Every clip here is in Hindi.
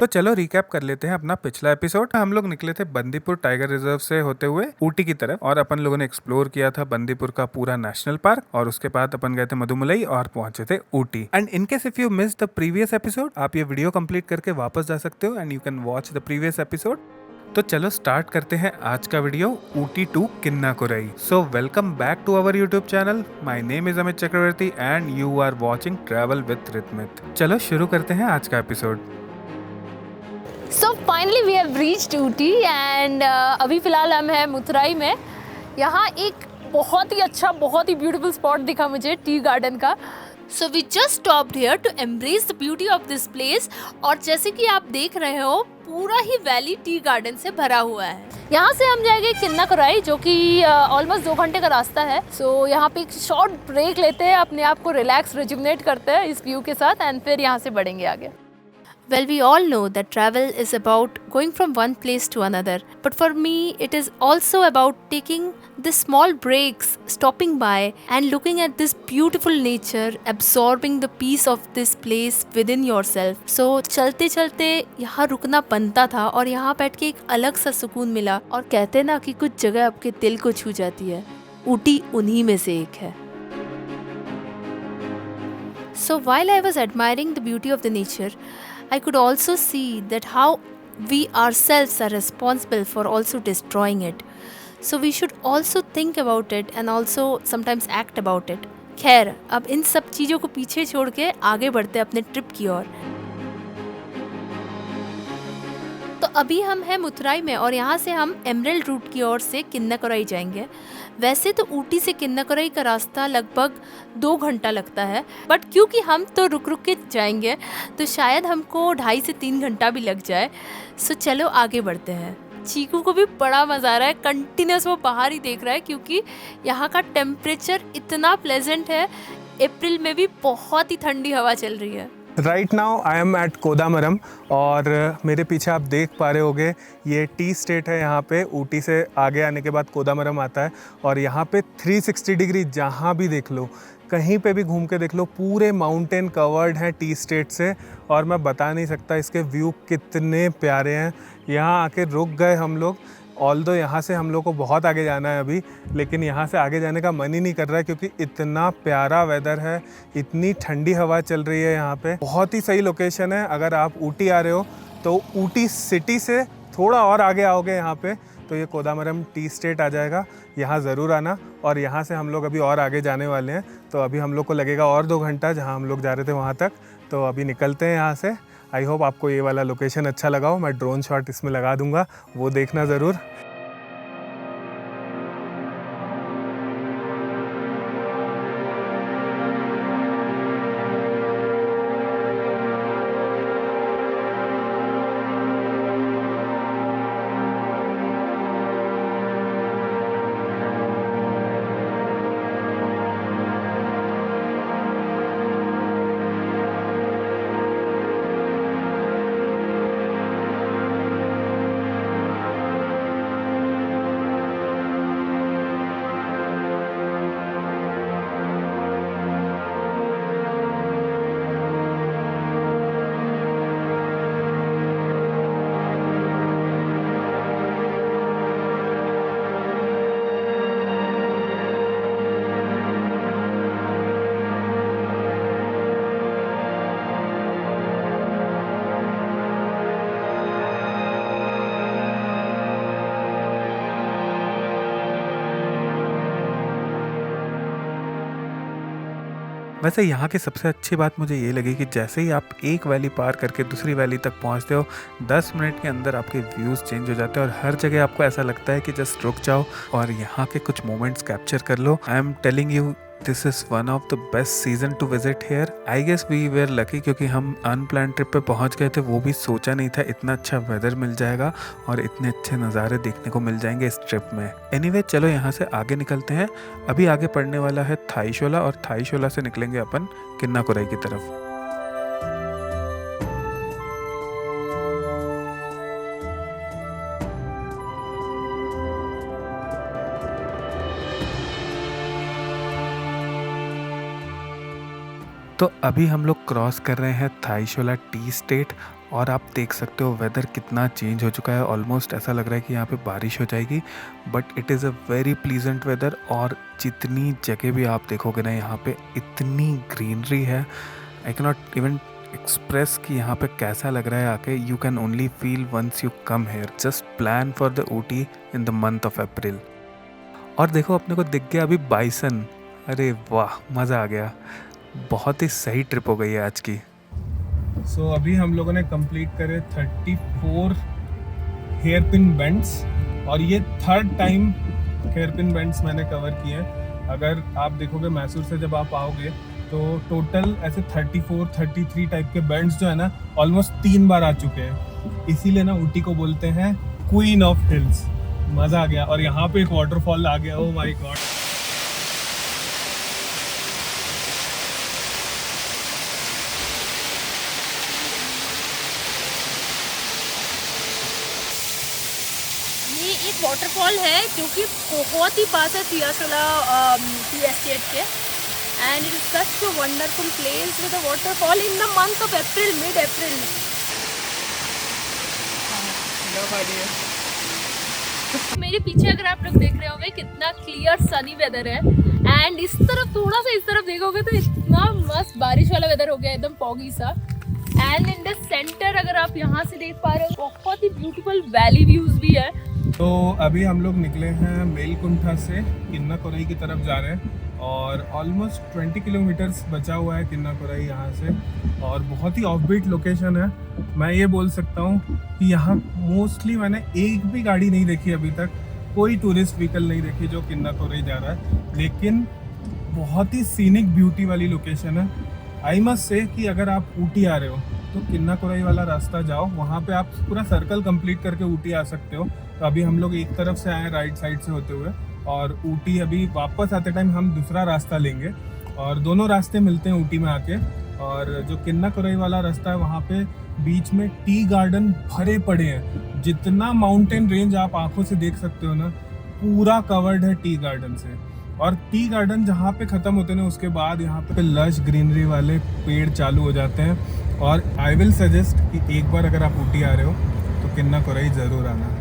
तो चलो रिकैप कर लेते हैं अपना पिछला एपिसोड। हम लोग निकले थे बंदीपुर टाइगर रिजर्व से होते हुए ऊटी की तरफ और अपन लोगों ने एक्सप्लोर किया था बंदीपुर का पूरा नेशनल पार्क और उसके बाद अपन गए थे मधुमलई और पहुंचे थे Ooty. And in case if you miss the previous episode, आप ये वीडियो कंप्लीट करके वापस जा सकते हो and you can watch the previous episode. तो चलो स्टार्ट करते हैं आज का video Ooty to Kinnakorai. So welcome back to our YouTube channel. My name is Amit Chakraborty and you are watching travel with Ritmit. चलो शुरू करते हैं आज का episode. So finally we have reached Ooty and अभी फ़िलहाल हम हैं मथुराई में। यहाँ एक बहुत ही अच्छा, बहुत ही ब्यूटीफुल स्पॉट दिखा मुझे टी गार्डन का। So we just stopped here to embrace the beauty of this place. और जैसे कि आप देख रहे हो, पूरा ही वैली टी गार्डन से भरा हुआ है। यहाँ से हम जाएंगे किन्नाकुरई, जो कि ऑलमोस्ट 2 घंटे का रास्ता है। सो यहाँ पे एक शॉर्ट ब्रेक लेते हैं, अपने आप को रिलैक्स रिजुवनेट करते हैं इस व्यू के साथ एंड फिर यहाँ से बढ़ेंगे आगे। Well, we all know that travel is about going from one place to another. But for me, it is also about taking the small breaks, stopping by and looking at this beautiful nature, absorbing the peace of this place within yourself. So, चलते चलते यहाँ रुकना बनता था और यहाँ बैठ के एक अलग सा सुकून मिला। और कहते ना कि कुछ जगह आपके दिल को छू जाती है, ऊटी उन्हीं में से एक है। So while I was admiring the beauty of the nature, I could also see that how we ourselves are responsible for also destroying it. So we should also think about it and also sometimes act about it. खैर, अब इन सब चीज़ों को पीछे छोड़ के आगे बढ़ते अपने ट्रिप की ओर। तो अभी हम हैं मथुराई में और यहाँ से हम एमरल्ड रूट की ओर से किन्नाकुरई जाएंगे। वैसे तो ऊटी से किन्नाकुरई का रास्ता लगभग 2 घंटा लगता है, बट क्योंकि हम तो रुक रुक के जाएंगे तो शायद हमको 2.5 से 3 घंटा भी लग जाए। सो चलो आगे बढ़ते हैं। चीकू को भी बड़ा मज़ा आ रहा है, कंटिन्यूस वो बाहर ही देख रहा है क्योंकि यहाँ का टेम्परेचर इतना प्लेजेंट है। अप्रैल में भी बहुत ही ठंडी हवा चल रही है। Right now I am at Kodamaram और मेरे पीछे आप देख पा रहे होगे ये टी स्टेट है। यहाँ पे ऊटी से आगे आने के बाद कोदामरम आता है और यहाँ पे 360 डिग्री जहाँ भी देख लो, कहीं पे भी घूम के देख लो, पूरे माउंटेन कवर्ड हैं टी स्टेट से। और मैं बता नहीं सकता इसके व्यू कितने प्यारे हैं। यहाँ आके रुक गए हम लोग। ऑल्दो यहाँ से हम लोग को बहुत आगे जाना है अभी, लेकिन यहाँ से आगे जाने का मन ही नहीं कर रहा है क्योंकि इतना प्यारा वेदर है, इतनी ठंडी हवा चल रही है यहाँ पे। बहुत ही सही लोकेशन है। अगर आप ऊटी आ रहे हो तो ऊटी सिटी से थोड़ा और आगे आओगे यहाँ पे तो ये कोदामरम टी स्टेट आ जाएगा। यहाँ ज़रूर आना। और यहाँ से हम लोग अभी और आगे जाने वाले हैं, तो अभी हम लोग को लगेगा और 2 घंटा जहाँ हम लोग जा रहे थे वहाँ तक। तो अभी निकलते हैं यहाँ से। आई होप आपको ये वाला लोकेशन अच्छा लगा हो। मैं ड्रोन शॉट इसमें लगा दूंगा, वो देखना ज़रूर। वैसे यहाँ की सबसे अच्छी बात मुझे ये लगी कि जैसे ही आप एक वैली पार करके दूसरी वैली तक पहुँचते हो, 10 मिनट के अंदर आपके व्यूज़ चेंज हो जाते हैं और हर जगह आपको ऐसा लगता है कि जस्ट रुक जाओ और यहाँ के कुछ मोमेंट्स कैप्चर कर लो। I am telling you, this is one of the best season to visit here. I guess we were lucky क्योंकि हम अनप्लान ट्रिप पे पहुंच गए थे। वो भी सोचा नहीं था इतना अच्छा वेदर मिल जाएगा और इतने अच्छे नज़ारे देखने को मिल जाएंगे इस ट्रिप में। एनीवे, चलो यहाँ से आगे निकलते हैं। अभी आगे पड़ने वाला है थाईशोला और थाईशोला से निकलेंगे अपन किन्नाकुरई की तरफ। तो अभी हम लोग क्रॉस कर रहे हैं थाईशोला टी स्टेट और आप देख सकते हो वेदर कितना चेंज हो चुका है, ऑलमोस्ट ऐसा लग रहा है कि यहाँ पे बारिश हो जाएगी, but it is a very pleasant weather. और जितनी जगह भी आप देखोगे ना यहाँ पे इतनी ग्रीनरी है, I can not even express कि यहाँ पे कैसा लग रहा है आके। You can only feel once you come here. Just plan for the Ooty in the month of April. और देखो अपने को दिख गया अभी बाइसन, अरे वाह मज़ा आ गया, बहुत ही सही ट्रिप हो गई है आज की। सो अभी हम लोगों ने कंप्लीट करे 34 हेयर पिन बेंड्स, और ये third time hairpin bends मैंने कवर किए हैं। अगर आप देखोगे मैसूर से जब आप आओगे तो टोटल ऐसे 34-33 टाइप के बेंड्स जो है ना ऑलमोस्ट 3 बार आ चुके हैं। इसीलिए ना ऊटी को बोलते हैं क्वीन ऑफ हिल्स। मज़ा आ गया। और यहाँ पे एक वाटरफॉल आ गया, ओ माय गॉड। ये एक वाटरफॉल है जो कि बहुत ही पास है सियासला टी एस्टेट के, and it is such a wonderful place with a waterfall in the month of April, mid April. मेरे पीछे अगर आप लोग देख रहे होंगे कितना क्लियर सनी वेदर है, एंड इस तरफ थोड़ा सा इस तरफ देखोगे तो इतना मस्त बारिश वाला वेदर हो गया, एकदम फॉगी सा। एंड इन द सेंटर अगर आप यहाँ से देख पा रहे हो बहुत ही ब्यूटीफुल वैली व्यूज भी है। तो अभी हम लोग निकले हैं मेलकुंठा से किन्ना कोरई की तरफ जा रहे हैं, और ऑलमोस्ट 20 किलोमीटर्स बचा हुआ है किन्ना कोरई यहाँ से, और बहुत ही ऑफबीट लोकेशन है। मैं ये बोल सकता हूँ कि यहाँ मोस्टली मैंने एक भी गाड़ी नहीं देखी अभी तक, कोई टूरिस्ट व्हीकल नहीं देखी जो किन्ना कोरई जा रहा है, लेकिन बहुत ही सीनिक ब्यूटी वाली लोकेशन है। आई मस्ट से कि अगर आप ऊटी आ रहे हो तो किन्ना कोरई वाला रास्ता जाओ, वहाँ पे आप पूरा सर्कल कंप्लीट करके ऊटी आ सकते हो। तो अभी हम लोग एक तरफ से आए राइट साइड से होते हुए, और ऊटी अभी वापस आते टाइम हम दूसरा रास्ता लेंगे, और दोनों रास्ते मिलते हैं ऊटी में आके। और जो किन्ना कोरई वाला रास्ता है वहाँ पे बीच में टी गार्डन भरे पड़े हैं। जितना माउंटेन रेंज आप आंखों से देख सकते हो ना पूरा कवर्ड है टी गार्डन से। और टी गार्डन जहाँ पे ख़त्म होते हैं ना उसके बाद यहाँ पे लश ग्रीनरी वाले पेड़ चालू हो जाते हैं। और आई विल सजेस्ट कि एक बार अगर आप ऊटी आ रहे हो तो किन्ना कोरई ज़रूर आना।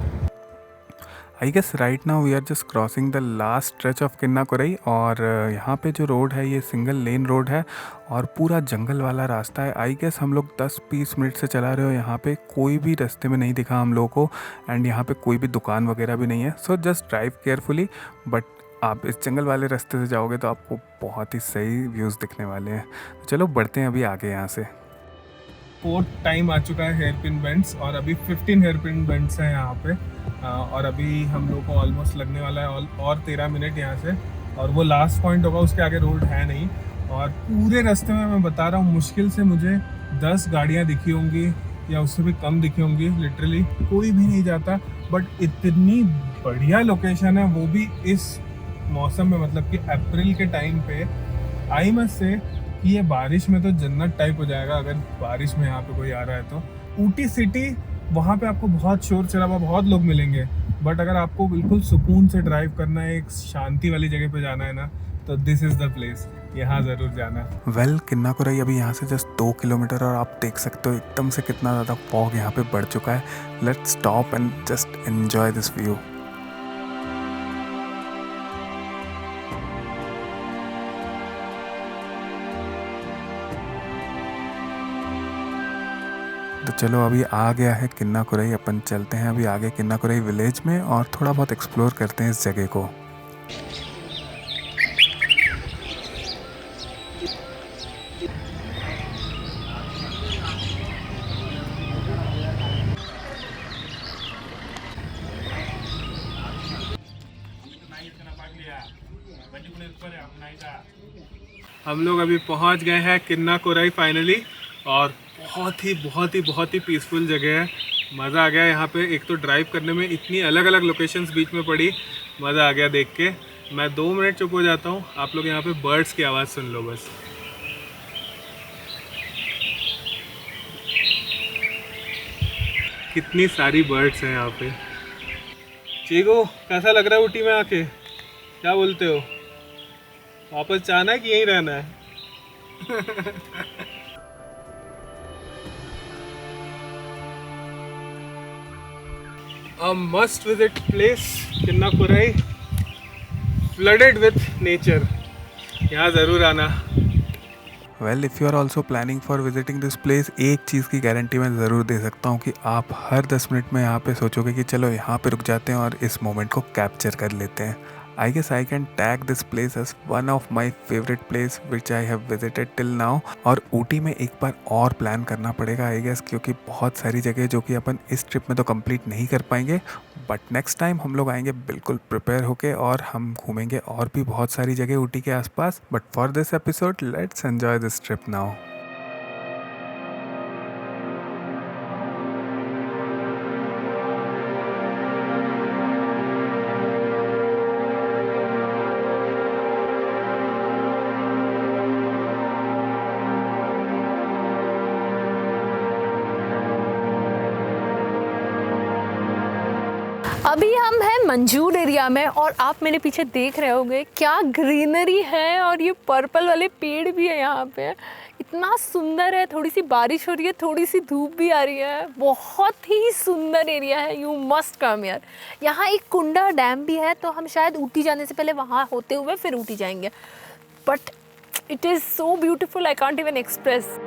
I guess right now we are just crossing the last stretch of Kinnakorai, और यहाँ पे जो रोड है ये सिंगल लेन रोड है और पूरा जंगल वाला रास्ता है। आई गेस हम लोग 10-20 मिनट से चला रहे हो, यहाँ पे कोई भी रास्ते में नहीं दिखा हम लोगों को, एंड यहाँ पे कोई भी दुकान वगैरह भी नहीं है। So just drive carefully, but आप इस जंगल वाले रास्ते से जाओगे तो आपको बहुत ही सही व्यूज़ दिखने वाले हैं। तो चलो बढ़ते हैं अभी आगे यहाँ से। 4th टाइम आ चुका है हेयर पिन बेंड्स, और अभी 15 हेयर पिन बेंड्स हैं यहाँ पे, और अभी हम लोग को ऑलमोस्ट लगने वाला है और 13 मिनट यहाँ से, और वो लास्ट पॉइंट होगा, उसके आगे रोड है नहीं। और पूरे रास्ते में मैं बता रहा हूँ मुश्किल से मुझे 10 गाड़ियाँ दिखी होंगी या उससे भी कम दिखी होंगी, लिटरली कोई भी नहीं जाता। बट इतनी बढ़िया लोकेशन है, वो भी इस मौसम में, मतलब कि अप्रैल के टाइम पे। आई मस्ट से कि ये बारिश में तो जन्नत टाइप हो जाएगा अगर बारिश में यहाँ पे कोई आ रहा है तो। ऊटी सिटी वहाँ पे आपको बहुत शोर शराबा, बहुत लोग मिलेंगे, बट अगर आपको बिल्कुल सुकून से ड्राइव करना है, एक शांति वाली जगह पे जाना है ना, तो दिस इज़ द प्लेस, यहाँ ज़रूर जाना है। वेल किन्ना कोरई अभी यहाँ से जस्ट 2 किलोमीटर, और आप देख सकते हो एकदम से कितना ज़्यादा फॉग यहाँ पे बढ़ चुका है। Let's stop and just enjoy this view. तो चलो अभी आ गया है किन्ना कोरई, अपन चलते हैं अभी आगे किन्ना कोरई विलेज में और थोड़ा बहुत एक्सप्लोर करते हैं इस जगह को। हम लोग अभी पहुंच गए हैं किन्ना कोरई फाइनली, और बहुत ही पीसफुल जगह है। मज़ा आ गया यहाँ पे। एक तो ड्राइव करने में इतनी अलग अलग लोकेशंस बीच में पड़ी, मज़ा आ गया देख के। मैं 2 मिनट चुप हो जाता हूँ, आप लोग यहाँ पे बर्ड्स की आवाज़ सुन लो बस। कितनी सारी बर्ड्स हैं यहाँ पे। चीकू कैसा लग रहा है ऊटी में आके, क्या बोलते हो? वापस जाना है कि यहीं रहना है? A must visit place, Kinnakurai, flooded with nature. यहाँ ज़रूर आना. Well if you are also planning for visiting this place, एक चीज़ की गारंटी मैं ज़रूर दे सकता हूँ कि आप हर 10 मिनट में यहाँ पे सोचोगे कि चलो यहाँ पे रुक जाते हैं और इस मोमेंट को कैप्चर कर लेते हैं. I guess I can tag this place as one of my favourite place which I have visited till now. और ऊटी में एक बार और प्लान करना पड़ेगा आई गेस, क्योंकि बहुत सारी जगह जो कि अपन इस ट्रिप में तो कंप्लीट नहीं कर पाएंगे, बट नेक्स्ट टाइम हम लोग आएंगे बिल्कुल प्रिपेयर होके और हम घूमेंगे और भी बहुत सारी जगह ऊटी के आसपास. But for this episode let's enjoy this trip now. अभी हम हैं मंजूर एरिया में और आप मेरे पीछे देख रहे होंगे क्या ग्रीनरी है और ये पर्पल वाले पेड़ भी है यहाँ पे. इतना सुंदर है. थोड़ी सी बारिश हो रही है, थोड़ी सी धूप भी आ रही है. बहुत ही सुंदर एरिया है. यू मस्ट कम यार. यहाँ एक कुंडा डैम भी है, तो हम शायद ऊटी जाने से पहले वहाँ होते हुए फिर ऊटी जाएंगे. But it is so beautiful, I can't even express.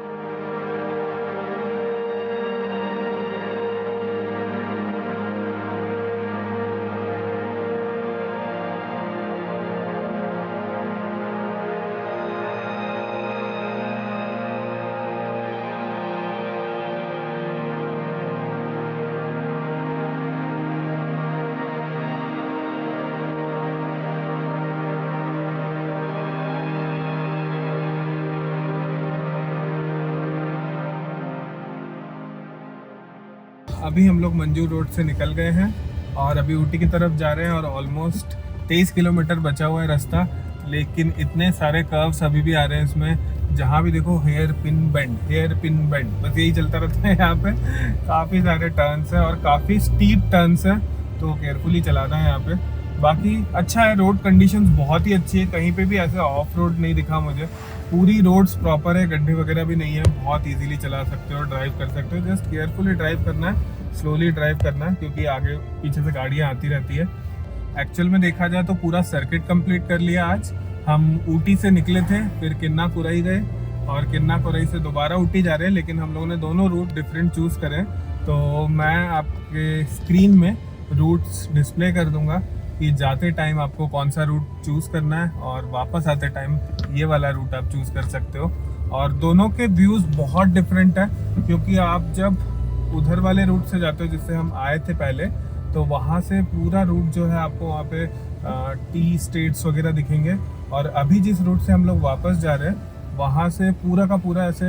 अभी हम लोग मंजूर रोड से निकल गए हैं और अभी ऊटी की तरफ जा रहे हैं और ऑलमोस्ट 23 किलोमीटर बचा हुआ है रास्ता. लेकिन इतने सारे कर्व्स अभी भी आ रहे हैं इसमें. जहाँ भी देखो हेयर पिन बेंड, बस यही चलता रहता है. यहाँ पे काफ़ी सारे टर्न्स हैं और काफ़ी स्टीप टर्न्स हैं, तो केयरफुली चलाना है यहाँ पे. बाकी अच्छा है, रोड कंडीशंस बहुत ही अच्छी है. कहीं पे भी ऐसे ऑफ रोड नहीं दिखा मुझे. पूरी रोड्स प्रॉपर है, गड्ढे वगैरह भी नहीं है. बहुत इजीली चला सकते हो, ड्राइव कर सकते हो. जस्ट केयरफुली ड्राइव करना है, स्लोली ड्राइव करना है, क्योंकि आगे पीछे से गाड़ियाँ आती रहती है. एक्चुअल में देखा जाए तो पूरा सर्किट कंप्लीट कर लिया आज. हम ऊटी से निकले थे, फिर किन्नाकुरई गए और किन्नाकुरई से दोबारा ऊटी जा रहे हैं. लेकिन हम लोगों ने दोनों रूट डिफरेंट चूज़ करे, तो मैं आपके स्क्रीन में रूट्स डिस्प्ले कर दूंगा कि जाते टाइम आपको कौन सा रूट चूज़ करना है और वापस आते टाइम ये वाला रूट आप चूज़ कर सकते हो. और दोनों के व्यूज़ बहुत डिफरेंट है, क्योंकि आप जब उधर वाले रूट से जाते हो जिससे हम आए थे पहले, तो वहाँ से पूरा रूट जो है आपको वहाँ पे टी स्टेट्स वगैरह दिखेंगे. और अभी जिस रूट से हम लोग वापस जा रहे हैं वहाँ से पूरा का पूरा ऐसे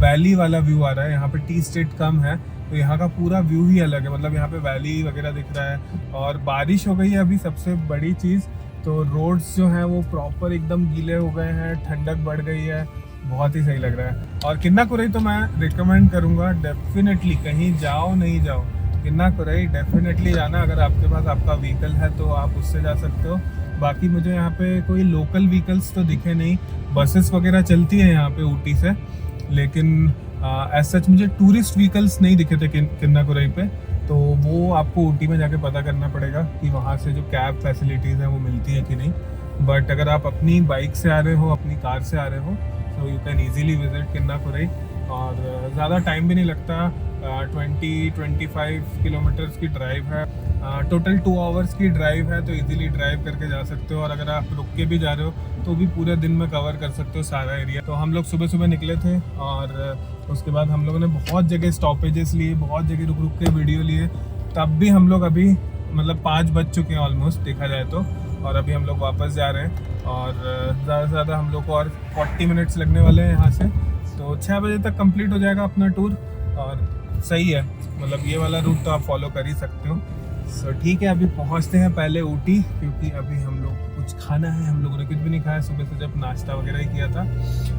वैली वाला व्यू आ रहा है. यहाँ पे टी स्टेट कम है, तो यहाँ का पूरा व्यू ही अलग है. मतलब यहाँ पे वैली वगैरह दिख रहा है. और बारिश हो गई है अभी, सबसे बड़ी चीज़ तो रोड्स जो हैं वो प्रॉपर एकदम गीले हो गए हैं, ठंडक बढ़ गई है. बहुत ही सही लग रहा है. और किन्नाकुरई तो मैं रिकमेंड करूँगा डेफिनेटली. कहीं जाओ नहीं जाओ, किन्नाकुरई डेफिनेटली जाना. अगर आपके पास आपका व्हीकल है तो आप उससे जा सकते हो. बाकी मुझे यहाँ पे कोई लोकल व्हीकल्स तो दिखे नहीं. बसेस वगैरह चलती है यहाँ पे ऊटी से, लेकिन एज सच मुझे टूरिस्ट व्हीकल्स नहीं दिखे थे किन्नाकुरई पे. तो वो आपको ऊटी में जाके पता करना पड़ेगा कि वहाँ से जो कैब फैसिलिटीज़ हैं वो मिलती है कि नहीं. बट अगर आप अपनी बाइक से आ रहे हो, अपनी कार से आ रहे हो, तो यू कैन ईजीली विजिट किन्नाकुरई. और ज़्यादा टाइम भी नहीं लगता. 20-25 किलोमीटर्स की ड्राइव है. टोटल 2 आवर्स की ड्राइव है, तो इजीली ड्राइव करके जा सकते हो. और अगर आप रुक के भी जा रहे हो तो भी पूरे दिन में कवर कर सकते हो सारा एरिया. तो हम लोग सुबह सुबह निकले थे और उसके बाद हम लोगों ने बहुत जगह स्टॉपेजेस लिए, बहुत जगह रुक रुक के वीडियो लिए. तब भी हम लोग अभी मतलब 5 बज चुके हैं ऑलमोस्ट देखा जाए तो. और अभी हम लोग वापस जा रहे हैं और ज़्यादा से ज़्यादा हम लोग को और 40 मिनट्स लगने वाले हैं यहाँ से. तो 6 बजे तक कंप्लीट हो जाएगा अपना टूर. और सही है, मतलब ये वाला रूट तो आप फॉलो कर ही सकते हो. सो ठीक है, अभी पहुँचते हैं पहले ऊटी, क्योंकि अभी हम लोग कुछ खाना है. हम लोगों ने कुछ भी नहीं खाया सुबह से, जब नाश्ता वगैरह ही किया था.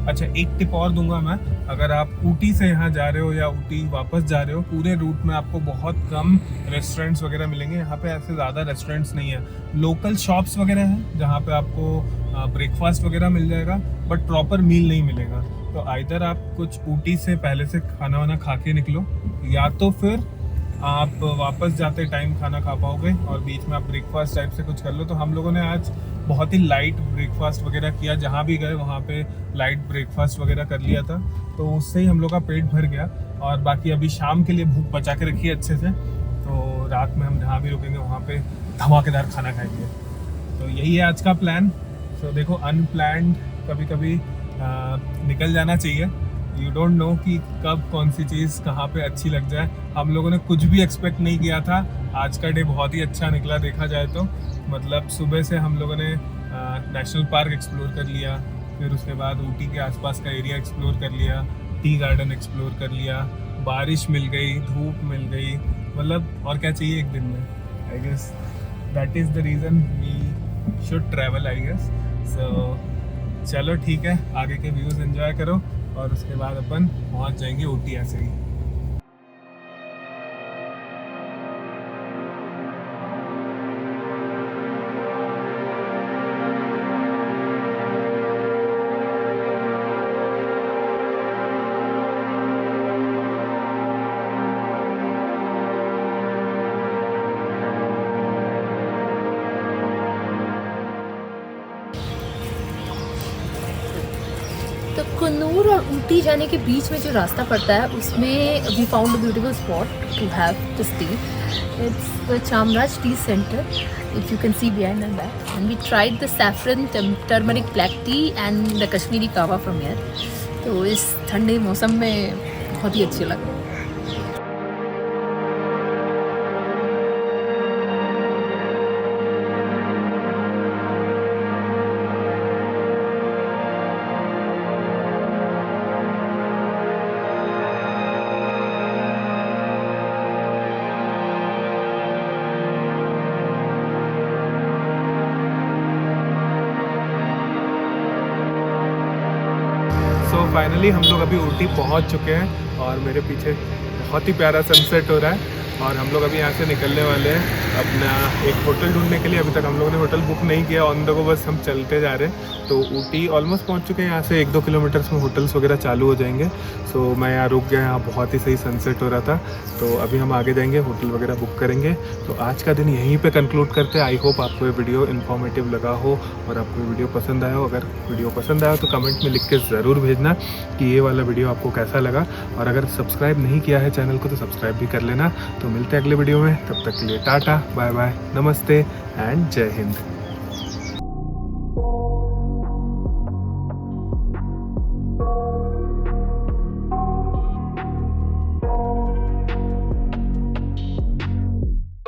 अच्छा, एक टिप और दूंगा मैं. अगर आप ऊटी से यहाँ जा रहे हो या ऊटी वापस जा रहे हो, पूरे रूट में आपको बहुत कम रेस्टोरेंट्स वगैरह मिलेंगे. यहाँ पे ऐसे ज़्यादा रेस्टोरेंट्स नहीं है. लोकल शॉप्स वगैरह हैं जहाँ पे आपको ब्रेकफास्ट वगैरह मिल जाएगा, बट प्रॉपर मील नहीं मिलेगा. तो आइदर आप कुछ ऊटी से पहले से खाना वाना खा के निकलो, या तो फिर आप वापस जाते टाइम खाना खा पाओगे और बीच में आप ब्रेकफास्ट टाइप से कुछ कर लो। तो हम लोगों ने आज बहुत ही लाइट ब्रेकफास्ट वगैरह किया, जहाँ भी गए वहाँ पे लाइट ब्रेकफास्ट वगैरह कर लिया था, तो उससे ही हम लोग का पेट भर गया। और बाकी अभी शाम के लिए भूख बचा के रखी है अच्छे से, तो रात में हम जहाँ भी रुकेंगे वहाँ पे धमाकेदार खाना खाएंगे। तो यही है आज का प्लान। तो देखो, अनप्लैन्ड कभी कभी निकल जाना चाहिए। यू डोंट नो कि कब कौन सी चीज़ कहाँ पे अच्छी लग जाए। हम लोगों ने कुछ भी एक्सपेक्ट नहीं किया था। आज का डे बहुत ही अच्छा निकला देखा जाए तो। मतलब सुबह से हम लोगों ने नेशनल पार्क एक्सप्लोर कर लिया, फिर उसके बाद ऊटी के आसपास का एरिया एक्सप्लोर कर लिया, टी गार्डन एक्सप्लोर कर लिया, बारिश मिल गई, धूप मिल गई, मतलब और क्या चाहिए एक दिन में। I guess that is the reason we should travel I guess. So चलो ठीक है, आगे के व्यूज़ एंजॉय करो और उसके बाद अपन पहुंच जाएंगे ऊटी ऐसे ही। तो कन्नूर और ऊटी जाने के बीच में जो रास्ता पड़ता है उसमें we found a beautiful spot to have to stay. It's the Chamraj tea centre, if you can see behind and back, and we tried the saffron turmeric black tea and the Kashmiri kahwa from here. तो इस ठंडे मौसम में बहुत ही अच्छे लगे। सो फाइनली हम लोग अभी ऊटी पहुंच चुके हैं और मेरे पीछे बहुत ही प्यारा सनसेट हो रहा है और हम लोग अभी यहाँ से निकलने वाले हैं अपना एक होटल ढूंढने के लिए। अभी तक हम लोगों ने होटल बुक नहीं किया, ऑन द गो बस हम चलते जा रहे हैं। तो ऊटी ऑलमोस्ट पहुँच चुके हैं, यहाँ से 1-2 किलोमीटर्स में होटल्स वगैरह चालू हो जाएंगे। सो मैं यहाँ रुक गया, यहाँ बहुत ही सही सनसेट हो रहा था। तो अभी हम आगे जाएंगे, होटल वगैरह बुक करेंगे। तो आज का दिन यहीं पे कंक्लूड करते हैं। आई होप आपको ये वीडियो इन्फॉर्मेटिव लगा हो और आपको ये वीडियो पसंद आया हो। अगर वीडियो पसंद आया तो कमेंट में लिख के ज़रूर भेजना कि ये वाला वीडियो आपको कैसा लगा। और अगर सब्सक्राइब नहीं किया है चैनल को तो सब्सक्राइब भी कर लेना। तो मिलते हैं अगले वीडियो में, तब तक के लिए टाटा, बाय बाय, नमस्ते एंड जय हिंद।